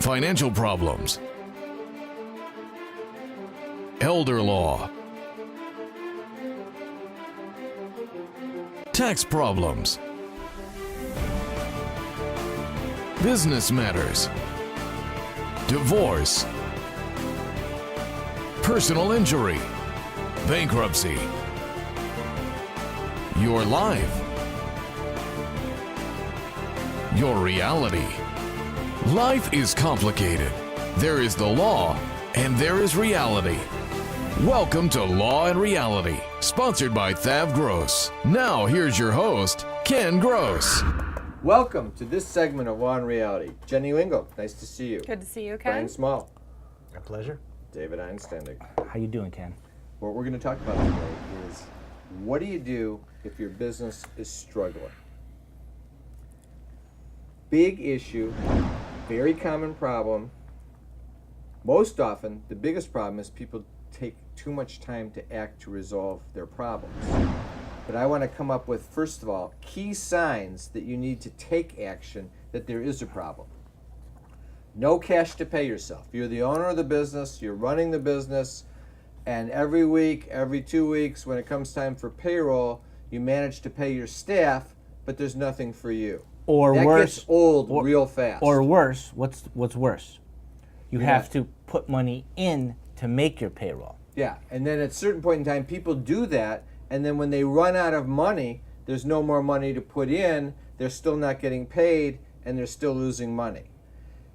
financial problems, elder law, tax problems, business matters, divorce, personal injury, bankruptcy, your life, your reality. Life is complicated. There is the law and there is reality. Welcome to Law and Reality, sponsored by Thav Gross. Now here's your host, Ken Gross. Welcome to this segment of Law and Reality. Jenny Lingle, nice to see you. Good to see you, Ken. Brian Small. My pleasure. David Einsteinig. How you doing, Ken? What we're going to talk about today is, what do you do if your business is struggling? Big issue, very common problem. Most often, the biggest problem is people take too much time to act to resolve their problems. But I want to come up with, first of all, key signs that you need to take action that there is a problem. No cash to pay yourself. You're the owner of the business, you're running the business, and every week, every 2 weeks, when it comes time for payroll, you manage to pay your staff, but there's nothing for you. Or that worse, gets old real fast. Or worse, what's worse? You have to put money in to make your payroll. Yeah, and then at a certain point in time, people do that, and then when they run out of money, there's no more money to put in, they're still not getting paid, and they're still losing money.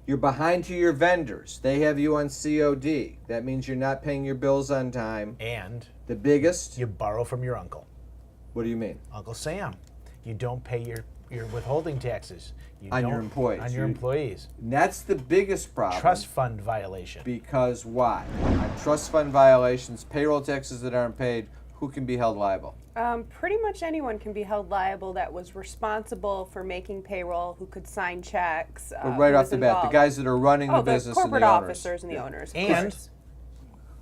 You're behind to your vendors. They have you on COD. That means you're not paying your bills on time. And The biggest, you borrow from your uncle, what do you mean? Uncle Sam. You don't pay your withholding taxes. On your employees. On your employees. And that's the biggest problem. Trust fund violation. Because why? On trust fund violations, payroll taxes that aren't paid, who can be held liable? Pretty much anyone can be held liable that was responsible for making payroll, who could sign checks. But right off the bat, the guys that are running the business and the corporate owners. officers and the owners. of And course.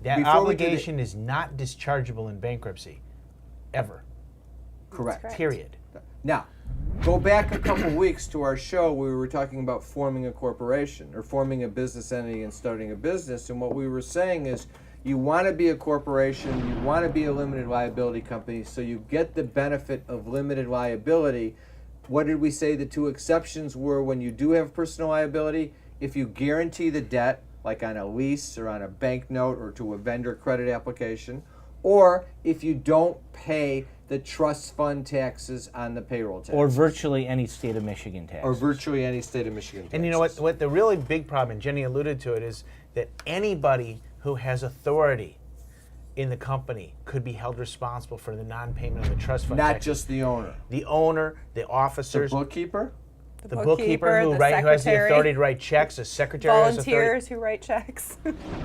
that Before we do obligation is not dischargeable in bankruptcy. Ever. Correct. correct. Period. Now, go back a couple weeks to our show where we were talking about forming a corporation or forming a business entity and starting a business. And what we were saying is you want to be a corporation, you want to be a limited liability company, so you get the benefit of limited liability. What did we say the two exceptions were when you do have personal liability? If you guarantee the debt, like on a lease or on a bank note or to a vendor credit application, or if you don't pay the trust fund taxes on the payroll tax. Or virtually any state of Michigan tax. Or virtually any state of Michigan taxes. And you know what the really big problem, and Jenny alluded to it, is that anybody who has authority in the company could be held responsible for the non-payment of the trust fund Not taxes. just the owner. The owner, the The officers, bookkeeper? the bookkeeper who the has the secretary, authority to write checks, the secretary has authority. volunteers who write checks.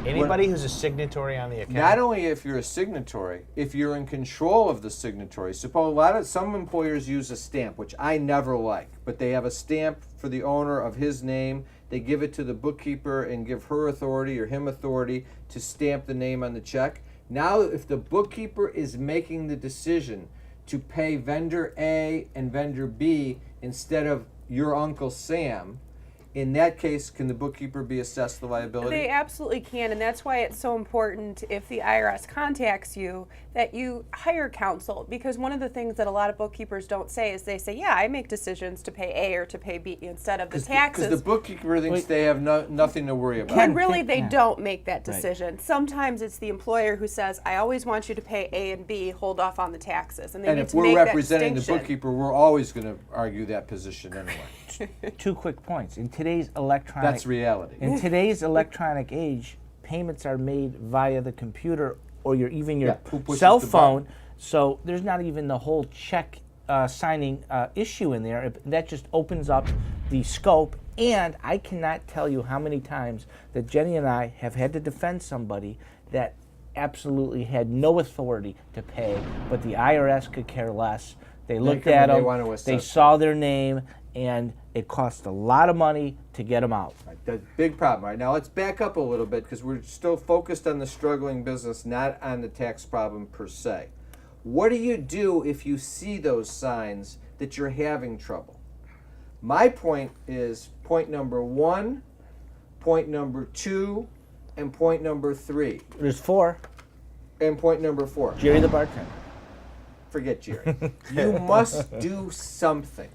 Anybody who's a signatory on the account. Not only if you're a signatory, if you're in control of the signatory. Suppose some employers use a stamp, which I never like, but they have a stamp for the owner of his name. They give it to the bookkeeper and give her authority or him authority to stamp the name on the check. Now, if the bookkeeper is making the decision to pay vendor A and vendor B instead of your Uncle Sam, in that case, can the bookkeeper be assessed the liability? They absolutely can, and that's why it's so important if the IRS contacts you that you hire counsel, because one of the things that a lot of bookkeepers don't say is they say, yeah, I make decisions to pay A or to pay B instead of the taxes. Because the bookkeeper thinks they have nothing to worry about. And really, they don't make that decision. Sometimes it's the employer who says, I always want you to pay A and B, hold off on the taxes. And they And need if to we're make that representing the distinction. bookkeeper, we're always going to argue that position anyway. 2 quick points. In today's electronic That's reality. In today's electronic age, payments are made via the computer or your who pushes cell the phone. button? So there's not even the whole check signing issue in there. That just opens up the scope. And I cannot tell you how many times that Jenny and I have had to defend somebody that absolutely had no authority to pay, but the IRS could care less. They looked come at and they them, want to they assess saw their name, and it cost a lot of money to get them out. Right, that's a big problem. Right now, let's back up a little bit because we're still focused on the struggling business, not on the tax problem per se. What do you do if you see those signs that you're having trouble? My point is, point number one, point number 2, and point number 3, There's 4. and point number 4. Jerry the bartender. Forget Jerry. You must do something.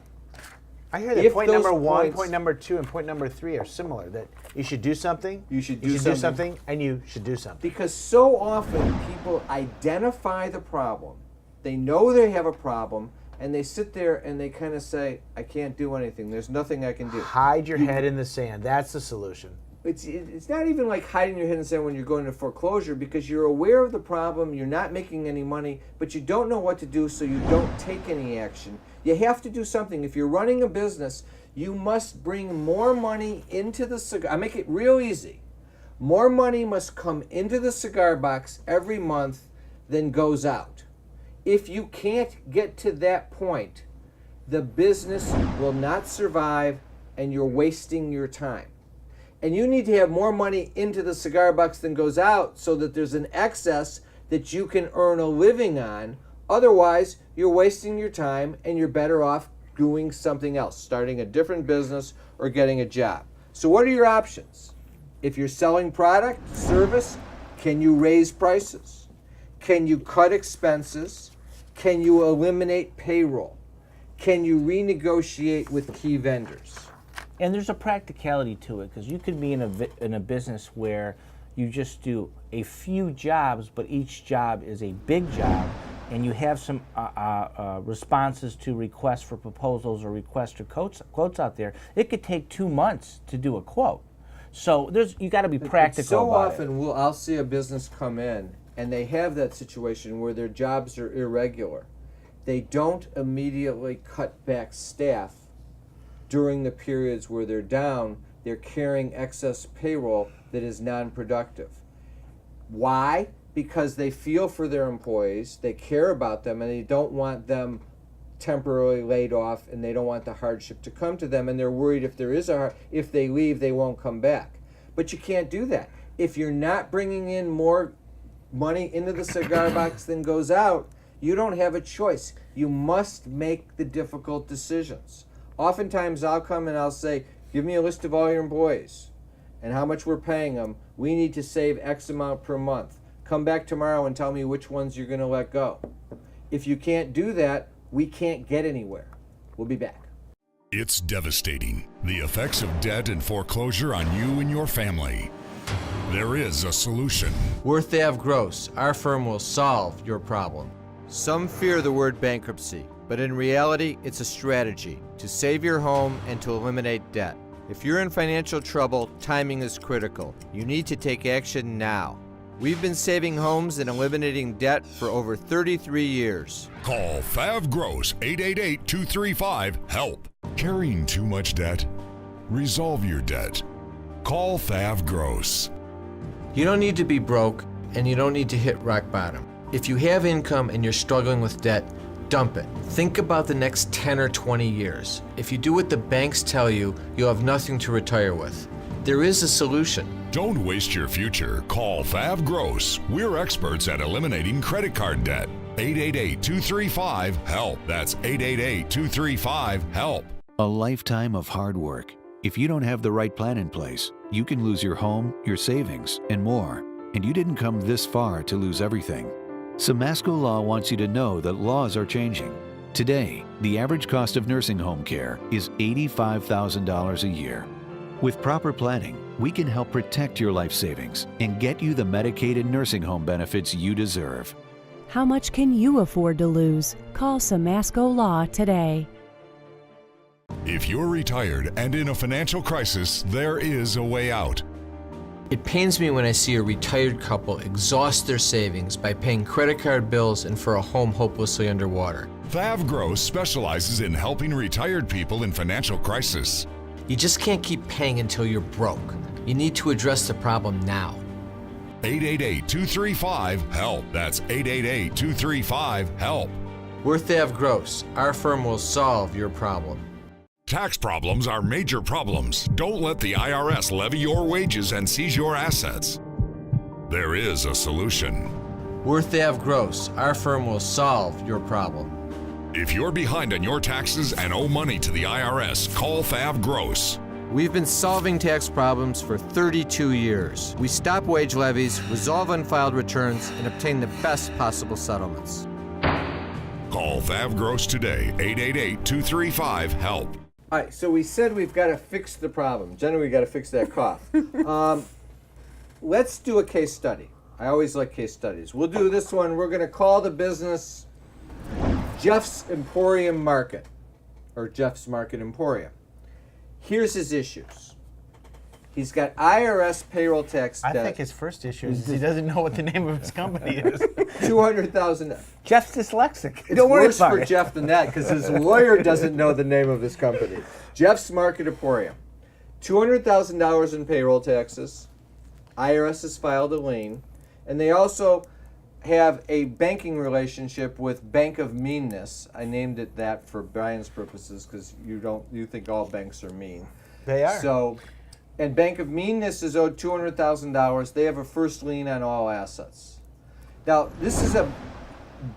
I hear that If point those number 1, points- point number 2, and point number 3 are similar. That you should do something. You should do do something, and you should do something. Because so often people identify the problem, they know they have a problem, and they sit there and they kind of say, I can't do anything. There's nothing I can do. Hide your head in the sand. That's the solution. It's not even like hiding your head in the sand when you're going to foreclosure, because you're aware of the problem, you're not making any money, but you don't know what to do, so you don't take any action. You have to do something. If you're running a business, you must bring more money into the cigar. I make it real easy. More money must come into the cigar box every month than goes out. If you can't get to that point, the business will not survive and you're wasting your time. And you need to have more money into the cigar box than goes out so that there's an excess that you can earn a living on. Otherwise, you're wasting your time and you're better off doing something else, starting a different business or getting a job. So what are your options? If you're selling product, service, can you raise prices? Can you cut expenses? Can you eliminate payroll? Can you renegotiate with key vendors? And there's a practicality to it, because you could be in a business where you just do a few jobs, but each job is a big job, and you have some responses to requests for proposals or requests for quotes out there. It could take 2 months to do a quote. So you got to be practical So about often it. I'll see a business come in and they have that situation where their jobs are irregular. They don't immediately cut back staff during the periods where they're down. They're carrying excess payroll that is non-productive. Why? Because they feel for their employees, they care about them, and they don't want them temporarily laid off, and they don't want the hardship to come to them, and they're worried if they leave, they won't come back. But you can't do that. If you're not bringing in more money into the cigar box than goes out, you don't have a choice. You must make the difficult decisions. Oftentimes I'll come and I'll say, give me a list of all your employees and how much we're paying them. We need to save X amount per month. Come back tomorrow and tell me which ones you're going to let go. If you can't do that, we can't get anywhere. We'll be back. It's devastating, the effects of debt and foreclosure on you and your family. There is a solution. Worth Ave Gross, our firm will solve your problem. Some fear the word bankruptcy, but in reality, it's a strategy to save your home and to eliminate debt. If you're in financial trouble, timing is critical. You need to take action now. We've been saving homes and eliminating debt for over 33 years. Call Fav Gross 888-235-HELP. Carrying too much debt? Resolve your debt. Call Fav Gross. You don't need to be broke, and you don't need to hit rock bottom. If you have income and you're struggling with debt, dump it. Think about the next 10 or 20 years. If you do what the banks tell you, you'll have nothing to retire with. There is a solution. Don't waste your future. Call Fav Gross. We're experts at eliminating credit card debt. 888-235-HELP. That's 888-235-HELP. A lifetime of hard work. If you don't have the right plan in place, you can lose your home, your savings, and more. And you didn't come this far to lose everything. Samasco Law wants you to know that laws are changing. Today, the average cost of nursing home care is $85,000 a year. With proper planning, we can help protect your life savings and get you the Medicaid and nursing home benefits you deserve. How much can you afford to lose? Call Samasco Law today. If you're retired and in a financial crisis, there is a way out. It pains me when I see a retired couple exhaust their savings by paying credit card bills and for a home hopelessly underwater. Fav Gross specializes in helping retired people in financial crisis. You just can't keep paying until you're broke. You need to address the problem now. 888-235-HELP. That's 888-235-HELP. Worth Ave Gross, our firm will solve your problem. Tax problems are major problems. Don't let the IRS levy your wages and seize your assets. There is a solution. Worth Ave Gross, our firm will solve your problem. If you're behind on your taxes and owe money to the IRS, call Fav Gross. We've been solving tax problems for 32 years. We stop wage levies, resolve unfiled returns, and obtain the best possible settlements. Call Thav Gross today, 888-235-HELP. All right, so we said we've got to fix the problem. Generally, we got to fix that cough. Let's do a case study. I always like case studies. We'll do this one. We're going to call the business Jeff's Emporium Market, or Jeff's Market Emporium. Here's his issues. He's got IRS payroll tax debt. I think his first issue is he doesn't know what the name of his company is. $200,000. Jeff's dyslexic. It's Don't worry worse about for it. Jeff than that because his lawyer doesn't know the name of his company. Jeff's Market Emporium. $200,000 in payroll taxes. IRS has filed a lien. And they also have a banking relationship with Bank of Meanness. I named it that for Brian's purposes because you think all banks are mean. They are. So, and Bank of Meanness is owed $200,000. They have a first lien on all assets. Now, this is a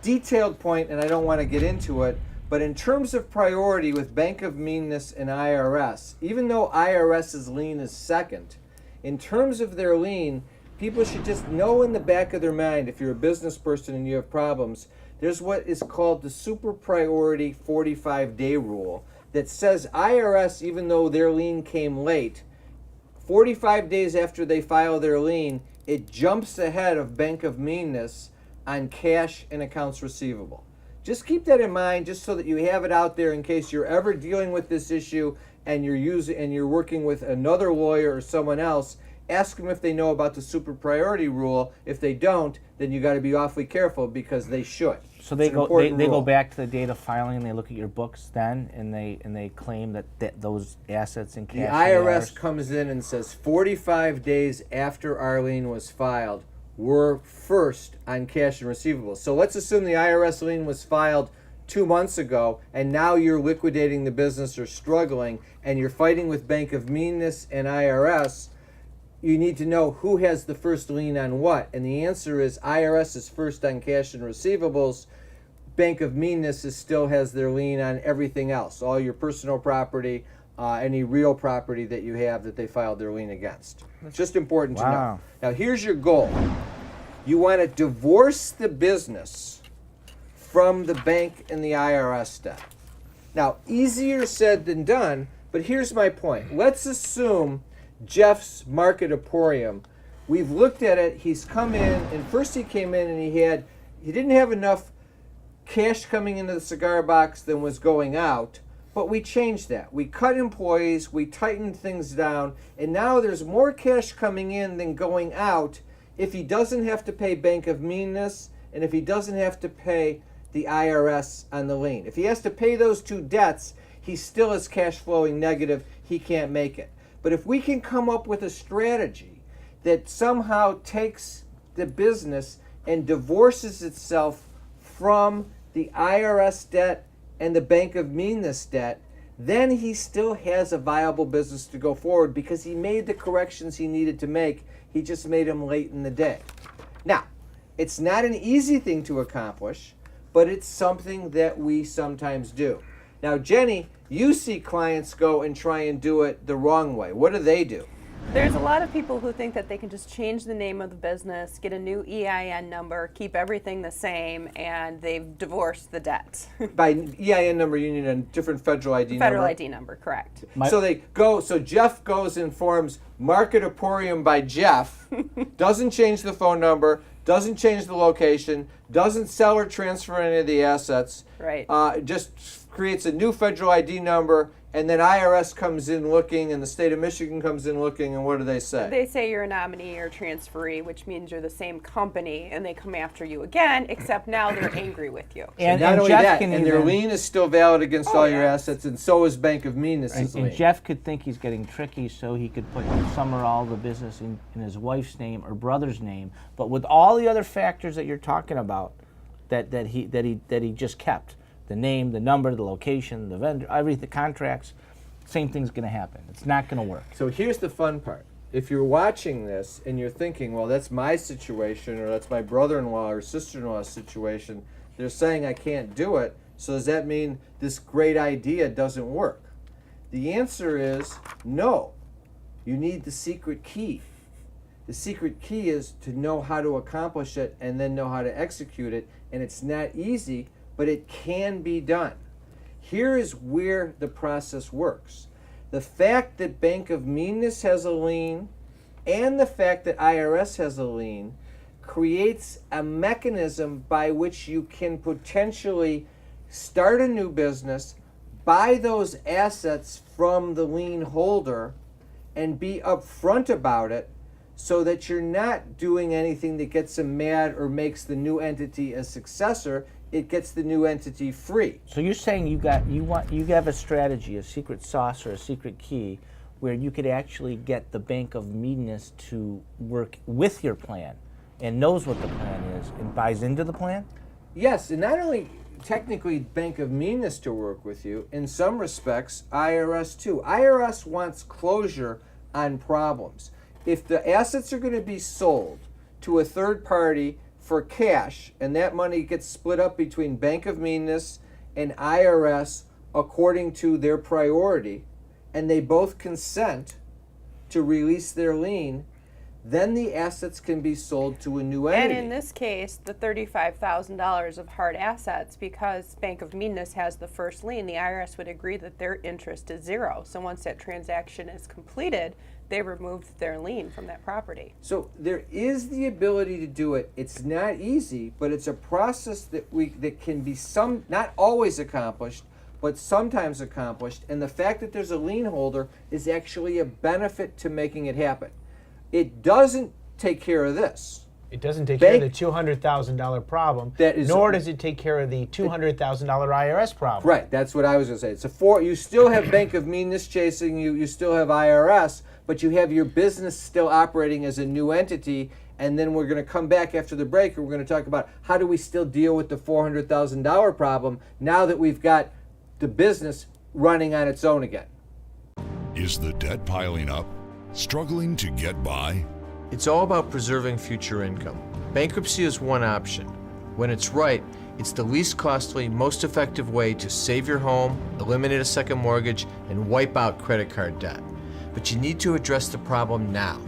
detailed point, and I don't want to get into it, but in terms of priority with Bank of Meanness and IRS, even though IRS's lien is second, in terms of their lien, people should just know in the back of their mind, if you're a business person and you have problems, there's what is called the super priority 45-day rule that says IRS, even though their lien came late, 45 days after they file their lien, it jumps ahead of Bank of Meanness on cash and accounts receivable. Just keep that in mind, just so that you have it out there in case you're ever dealing with this issue and you're working with another lawyer or someone else. Ask them if they know about the super priority rule. If they don't, then you got to be awfully careful because they should. So they It's an go important they go rule. back to the date of filing and they look at your books then and they claim that those assets in cash. The are IRS yours. comes in and says 45 days after our lien was filed, we're first on cash and receivables. So let's assume the IRS lien was filed 2 months ago and now you're liquidating the business or struggling and you're fighting with Bank of Meanness and IRS. You need to know who has the first lien on what. And the answer is IRS is first on cash and receivables. Bank of Meanness still has their lien on everything else, all your personal property, any real property that you have that they filed their lien against. It's just important to know. Wow. Now here's your goal. You want to divorce the business from the bank and the IRS debt. Now, easier said than done, but here's my point. Let's assume Jeff's Market Emporium, we've looked at it, he's come in, and first he came in and he didn't have enough cash coming into the cigar box than was going out, but we changed that. We cut employees, we tightened things down, and now there's more cash coming in than going out if he doesn't have to pay Bank of Meanness and if he doesn't have to pay the IRS on the lien. If he has to pay those two debts, he still is cash flowing negative, he can't make it. But if we can come up with a strategy that somehow takes the business and divorces itself from the IRS debt and the Bank of Meanness debt, then he still has a viable business to go forward because he made the corrections he needed to make. He just made them late in the day. Now, it's not an easy thing to accomplish, but it's something that we sometimes do. Now, Jenny, you see clients go and try and do it the wrong way. What do? There's a lot of people who think that they can just change the name of the business, get a new EIN number, keep everything the same, and they've divorced the debt. By EIN number, you need a different federal ID number? Federal ID number, correct. So Jeff goes and forms Market Emporium by Jeff, doesn't change the phone number, doesn't change the location, doesn't sell or transfer any of the assets. Right. Just creates a new federal ID number, and then IRS comes in looking, and the state of Michigan comes in looking, and what do they say? They say you're a nominee or transferee, which means you're the same company, and they come after you again, except now they're angry with you. And not only Jeff that, can and their even- lien is still valid against all your yeah. assets, and so is Bank of Meanness' lien. And Jeff could think he's getting tricky, so he could put some or all the business in his wife's name or brother's name. But with all the other factors that you're talking about, that he just kept, the name, the number, the location, the vendor, everything, the contracts, same thing's going to happen. It's not going to work. So here's the fun part. If you're watching this and you're thinking, well, that's my situation, or that's my brother-in-law or sister-in-law's situation, they're saying I can't do it, so does that mean this great idea doesn't work? The answer is no. You need the secret key. The secret key is to know how to accomplish it and then know how to execute it. And it's not easy, but it can be done. Here is where the process works. The fact that Bank of Meanness has a lien and the fact that IRS has a lien creates a mechanism by which you can potentially start a new business, buy those assets from the lien holder, and be upfront about it, so that you're not doing anything that gets them mad or makes the new entity a successor. It gets the new entity free. So you're saying you have a strategy, a secret sauce or a secret key, where you could actually get the Bank of Meanness to work with your plan and knows what the plan is and buys into the plan? Yes, and not only technically Bank of Meanness to work with you, in some respects, IRS too. IRS wants closure on problems. If the assets are going to be sold to a third party for cash, and that money gets split up between Bank of Meanness and IRS according to their priority, and they both consent to release their lien, then the assets can be sold to a new entity. And in this case, the $35,000 of hard assets, because Bank of Meanness has the first lien, the IRS would agree that their interest is zero. So once that transaction is completed, they removed their lien from that property. So there is the ability to do it. It's not easy, but it's a process that can be not always accomplished, but sometimes accomplished. And the fact that there's a lien holder is actually a benefit to making it happen. It doesn't take care of this. It doesn't take care of the $200,000 problem, nor does it take care of the $200,000 IRS problem. Right, that's what I was going to say. You still have Bank of Meanness chasing you, you still have IRS, but you have your business still operating as a new entity, and then we're going to come back after the break and we're going to talk about how do we still deal with the $400,000 problem now that we've got the business running on its own again. Is the debt piling up? Struggling to get by? It's all about preserving future income. Bankruptcy is one option. When it's right, it's the least costly, most effective way to save your home, eliminate a second mortgage, and wipe out credit card debt. But you need to address the problem now.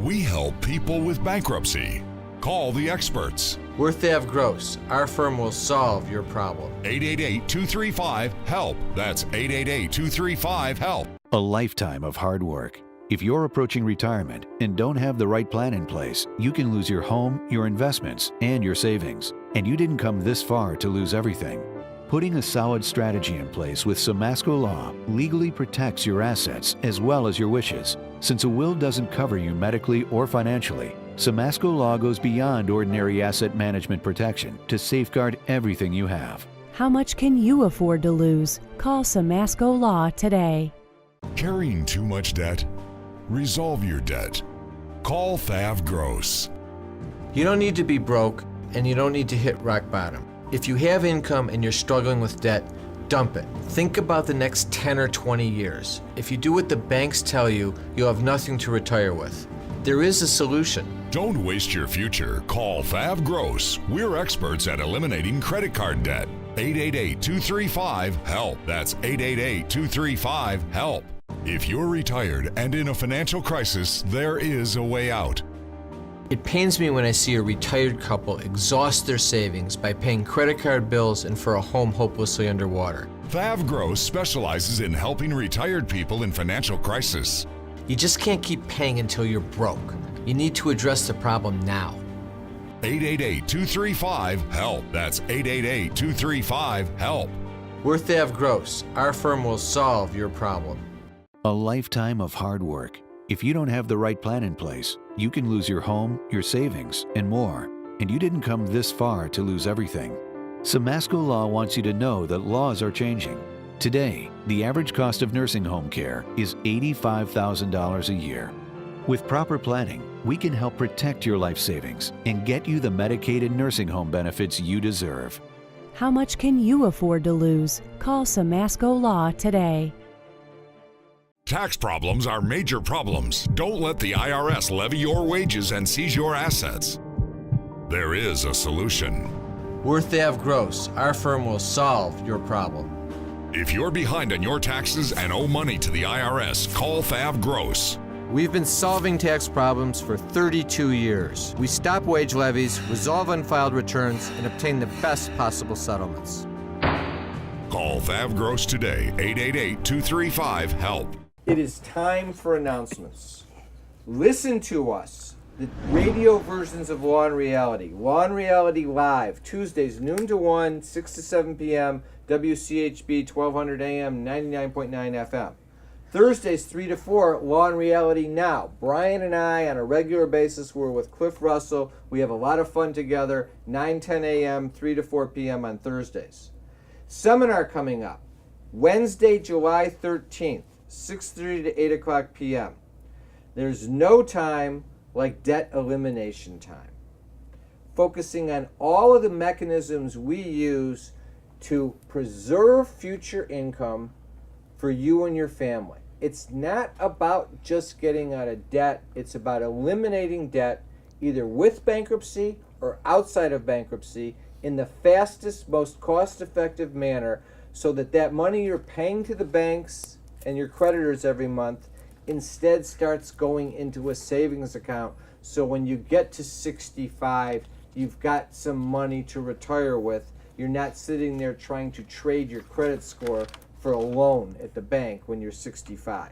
We help people with bankruptcy. Call the experts. Worth Ave Gross. Our firm will solve your problem. 888-235-HELP. That's 888-235-HELP. A lifetime of hard work. If you're approaching retirement and don't have the right plan in place, you can lose your home, your investments, and your savings. And you didn't come this far to lose everything. Putting a solid strategy in place with Samasco Law legally protects your assets as well as your wishes. Since a will doesn't cover you medically or financially, Samasco Law goes beyond ordinary asset management protection to safeguard everything you have. How much can you afford to lose? Call Samasco Law today. Carrying too much debt? Resolve your debt. Call Thav Gross. You don't need to be broke, and you don't need to hit rock bottom. If you have income and you're struggling with debt, dump it. Think about the next 10 or 20 years. If you do what the banks tell you, you'll have nothing to retire with. There is a solution. Don't waste your future. Call Thav Gross. We're experts at eliminating credit card debt. 888-235-HELP. That's 888-235-HELP. If you're retired and in a financial crisis, there is a way out. It pains me when I see a retired couple exhaust their savings by paying credit card bills and for a home hopelessly underwater. Thav Gross specializes in helping retired people in financial crisis. You just can't keep paying until you're broke. You need to address the problem now. 888-235-HELP. That's 888-235-HELP. Worth Ave Gross. Our firm will solve your problem. A lifetime of hard work. If you don't have the right plan in place, you can lose your home, your savings, and more. And you didn't come this far to lose everything. Samasco Law wants you to know that laws are changing. Today, the average cost of nursing home care is $85,000 a year. With proper planning, we can help protect your life savings and get you the Medicaid and nursing home benefits you deserve. How much can you afford to lose? Call Samasco Law today. Tax problems are major problems. Don't let the IRS levy your wages and seize your assets. There is a solution. Worth Ave Gross. Our firm will solve your problem. If you're behind on your taxes and owe money to the IRS, call Thav Gross. We've been solving tax problems for 32 years. We stop wage levies, resolve unfiled returns, and obtain the best possible settlements. Call Thav Gross today, 888-235-HELP. It is time for announcements. Listen to us, the radio versions of Law and Reality. Law and Reality Live, Tuesdays, noon to 1, 6 to 7 p.m., WCHB 1200 AM, 99.9 FM. Thursdays, 3 to 4, Law and Reality Now. Brian and I, on a regular basis, we're with Cliff Russell. We have a lot of fun together, 9, 10 a.m., 3 to 4 p.m. on Thursdays. Seminar coming up, Wednesday, July 13th, 6:30 to 8 o'clock p.m. There's no time like debt elimination time. Focusing on all of the mechanisms we use to preserve future income for you and your family. It's not about just getting out of debt. It's about eliminating debt either with bankruptcy or outside of bankruptcy in the fastest, most cost-effective manner so that that money you're paying to the banks and your creditors every month instead starts going into a savings account. So when you get to 65, you've got some money to retire with. You're not sitting there trying to trade your credit score for a loan at the bank when you're 65.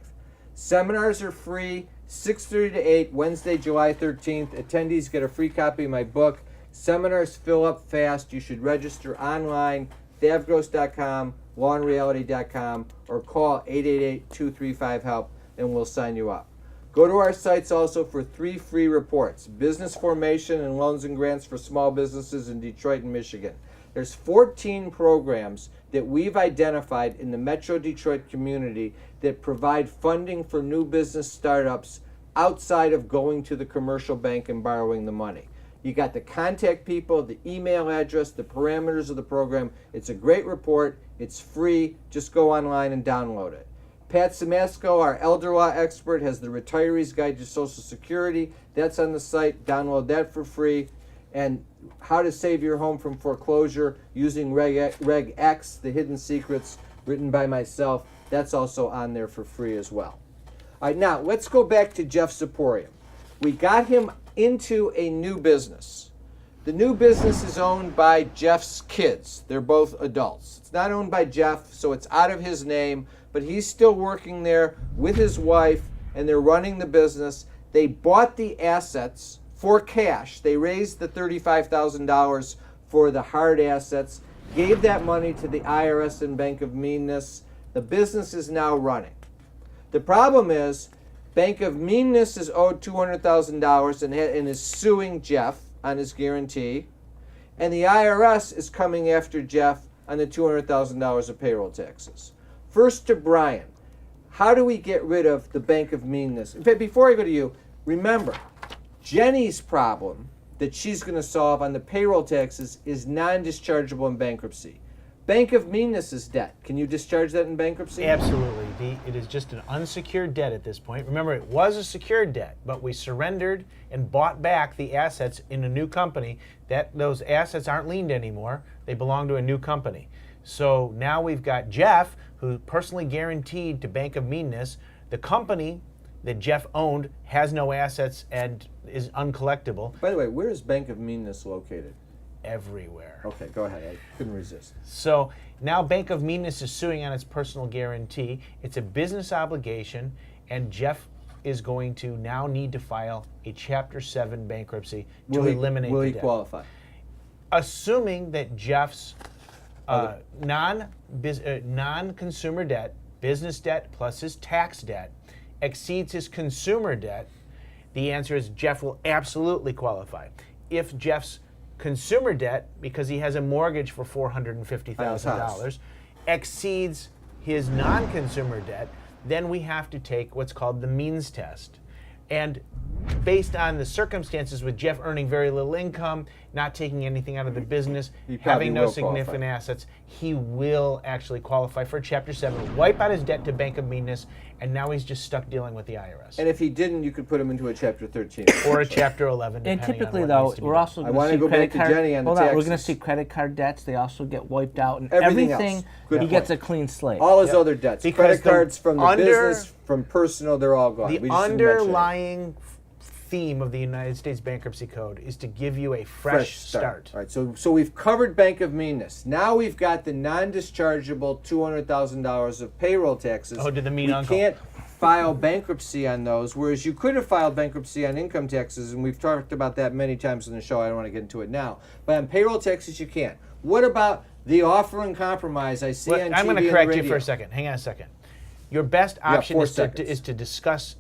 Seminars are free, 6:30 to 8, Wednesday, July 13th. Attendees get a free copy of my book. Seminars fill up fast. You should register online, thavgross.com, lawandreality.com, or call 888-235-HELP, and we'll sign you up. Go to our sites also for 3 free reports: Business Formation and Loans and Grants for Small Businesses in Detroit and Michigan. There's 14 programs that we've identified in the Metro Detroit community that provide funding for new business startups outside of going to the commercial bank and borrowing the money. You got the contact people, the email address, the parameters of the program. It's a great report. It's free. Just go online and download it. Pat Simasko, our elder law expert, has the Retiree's Guide to Social Security. That's on the site. Download that for free. And How to Save Your Home from Foreclosure using Reg X, The Hidden Secrets, written by myself. That's also on there for free as well. All right, now let's go back to Jeff Zaporium. We got him into a new business. The new business is owned by Jeff's kids. They're both adults. It's not owned by Jeff, so it's out of his name, but he's still working there with his wife, and they're running the business. They bought the assets for cash. They raised the $35,000 for the hard assets, gave that money to the IRS and Bank of Meanness. The business is now running. The problem is Bank of Meanness is owed $200,000 and is suing Jeff on his guarantee, and the IRS is coming after Jeff on the $200,000 of payroll taxes. First to Brian, how do we get rid of the Bank of Meanness? In fact, before I go to you, remember, Jenny's problem that she's going to solve on the payroll taxes is non-dischargeable in bankruptcy. Bank of Meanness' debt, can you discharge that in bankruptcy? Absolutely. It is just an unsecured debt at this point. Remember, it was a secured debt, but we surrendered and bought back the assets in a new company. Those assets aren't liened anymore. They belong to a new company. So now we've got Jeff, who personally guaranteed to Bank of Meanness. The company that Jeff owned has no assets and is uncollectible. By the way, where is Bank of Meanness located? Everywhere. Okay, go ahead. I couldn't resist. So now Bank of Meanness is suing on its personal guarantee. It's a business obligation, and Jeff is going to now need to file a Chapter 7 bankruptcy to eliminate the debt. Will he qualify? Assuming that Jeff's non-consumer debt, business debt plus his tax debt, exceeds his consumer debt, the answer is Jeff will absolutely qualify. If Jeff's consumer debt, because he has a mortgage for $450,000, exceeds his non-consumer debt, then we have to take what's called the means test. And based on the circumstances with Jeff earning very little income, not taking anything out of the business, He probably having no will significant qualify. assets, he will actually qualify for Chapter 7, wipe out his debt to Bank of Meanness, and now he's just stuck dealing with the IRS. And if he didn't, you could put him into a Chapter 13. Or a Chapter 11, And depending typically, on what though, needs to be we're done. also I going wanna to see go credit back to card. Jenny on the Hold on, we're going to taxes. see credit card debts. They also get wiped out, and Everything everything. else. Good He point. gets a clean slate. All his other debts, Because credit the cards from the under- business, from personal, they're all gone. The We just didn't mention it. underlying theme of the United States Bankruptcy Code is to give you a fresh start. All right, so we've covered Bank of Meanness. Now we've got the non-dischargeable $200,000 of payroll taxes. Oh, to the mean we uncle. can't file bankruptcy on those, whereas you could have filed bankruptcy on income taxes, and we've talked about that many times in the show. I don't want to get into it now. But on payroll taxes, you can't. What about the offer and compromise I see on TV I'm going to and correct you radio? for a second. Hang on a second. Your best got option 4 is seconds. to discuss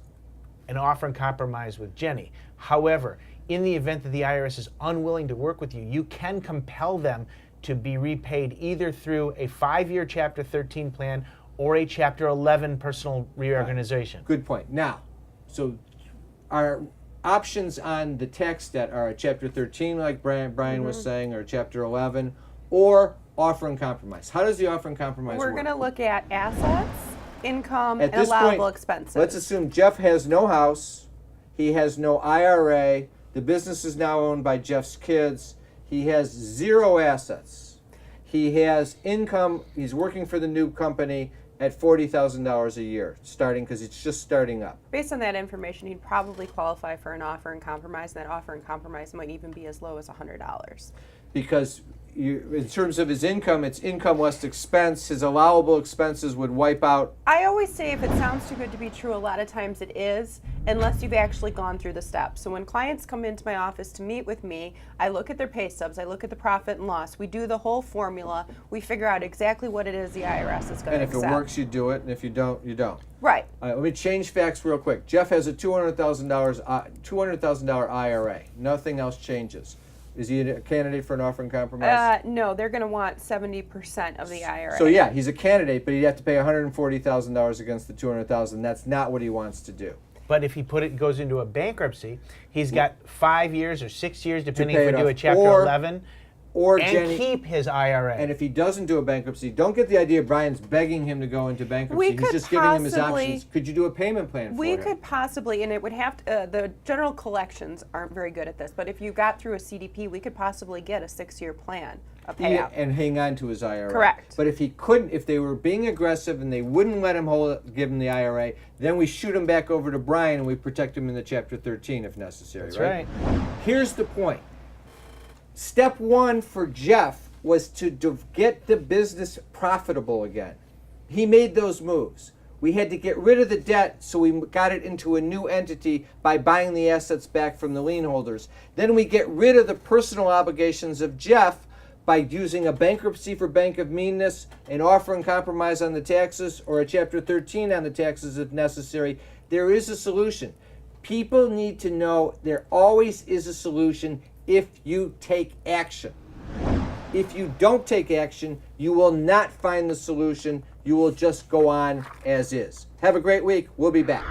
an offer and compromise with Jenny. However, in the event that the IRS is unwilling to work with you, you can compel them to be repaid either through a 5-year Chapter 13 plan or a Chapter 11 personal reorganization. Good point. Now, so our options on the tax debt are a Chapter 13, like Brian was saying, or Chapter 11, or offer and compromise. How does the offer and compromise We're work? going to look at assets, income, At and this allowable point, expenses. let's assume Jeff has no house, he has no IRA, the business is now owned by Jeff's kids, he has 0 assets. He has income, he's working for the new company at $40,000 a year, starting because it's just starting up. Based on that information, he'd probably qualify for an offer and compromise, and that offer and compromise might even be as low as $100. Because in terms of his income, it's income less expense. His allowable expenses would wipe out. I always say if it sounds too good to be true, a lot of times it is, unless you've actually gone through the steps. So when clients come into my office to meet with me, I look at their pay stubs, I look at the profit and loss, we do the whole formula, we figure out exactly what it is the IRS is going And to if accept. it works, you do it, and if you don't, you don't. Right. All right, let me change facts real quick. Jeff has a $200,000 IRA. Nothing else changes. Is he a candidate for an offer and compromise? No, they're going to want 70% of the IRA. So yeah, he's a candidate, but he'd have to pay $140,000 against the $200,000. That's not what he wants to do. But if he goes into a bankruptcy, he's got 5 years or 6 years, depending pay if it we do off. a Chapter Or 11, Or and Jenny, keep his IRA. and if he doesn't do a bankruptcy, don't get the idea Brian's begging him to go into bankruptcy. We He's could just giving him his possibly- options. Could you do a payment plan for We him? could possibly, and it would have to, the general collections aren't very good at this, but if you got through a CDP, we could possibly get a 6-year plan, a payout. And hang on to his IRA. Correct. But if he couldn't, if they were being aggressive and they wouldn't let him give him the IRA, then we shoot him back over to Brian and we protect him in the Chapter 13 if necessary. That's right. Here's the point. Step 1 for Jeff was to get the business profitable again. He made those moves. We had to get rid of the debt, so we got it into a new entity by buying the assets back from the lien holders. Then we get rid of the personal obligations of Jeff by using a bankruptcy for Bank of Meanness, an offer and compromise on the taxes, or a Chapter 13 on the taxes if necessary. There is a solution. People need to know there always is a solution if you take action. If you don't take action, you will not find the solution. You will just go on as is. Have a great week. We'll be back.